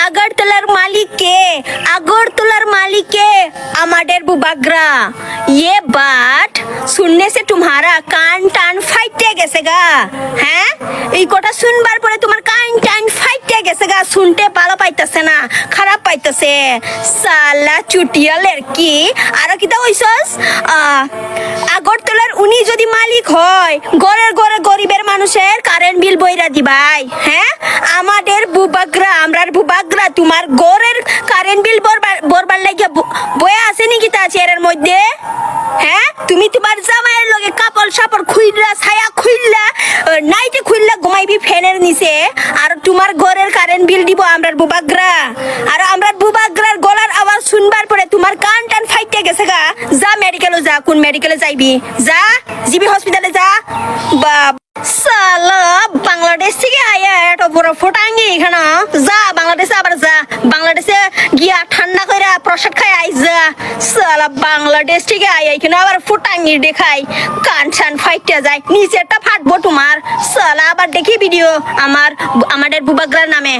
আগরতলার মালিক কে? আগরতলার मालिक के আমাদের বুবাগ্রা। ये बात सुनने से तुम्हारा कान टान फाइटे গেছে গা। হ্যাঁ, এই কথা শুনবার পরে তোমার কান টান ফাইটে গেছে গা। শুনতে ভালো পাইতেছে না, খারাপ পাইতেছে। সালা চুটিয়ালের কি আর কি তা হইছস? আগরতলার উনি যদি মালিক হয়, ঘরের ঘরে গরিবের মানুষের কারেন্ট বিল বইরা দিবাই। হ্যাঁ, আমাদের বুবাগ্রা, আমরার বুবাগ্রা তোমার ঘরের কারেন্ট বিল বরবার লাগিয়া বয়ে আছে নাকি তা চেয়ারের মধ্যে? হ্যাঁ, তুমি তোমার জামাইয়ের লগে কাপড় সাপড় খুইলা, ছায়া খুইলা, নাইটে খুইলা ঘুমাইবি ফ্যানের নিচে, আর তোমার ঘরের কারেন্ট বিল দিব আমরার বুবাগ্রা। আর আমরার বুবাগ্রার গলার আওয়াজ শুনবার পরে তোমার কান টান ফাইটে গেছে গা। যা মেডিকেলে যা, কোন মেডিকেলে যাইবি? যা জিবি হসপিটালে যা। সালা বাংলাদেশ থেকে আয়া এত বড় ফোটাঙ্গি এখানে। যা বাংলাদেশে, আবার যা বাংলাদেশে গিয়া ঠান্ডা করে প্রসাদ খাই আই যা। সালা বাংলাদেশ থেকে আয়া এখানে আবার ফোটাঙ্গি দেখাই, কান ছান ফাইটে যায়, নিচেরটা ফাটবো তোমার। সালা আবার দেখি ভিডিও আমাদের বুবাগ্রার নামে।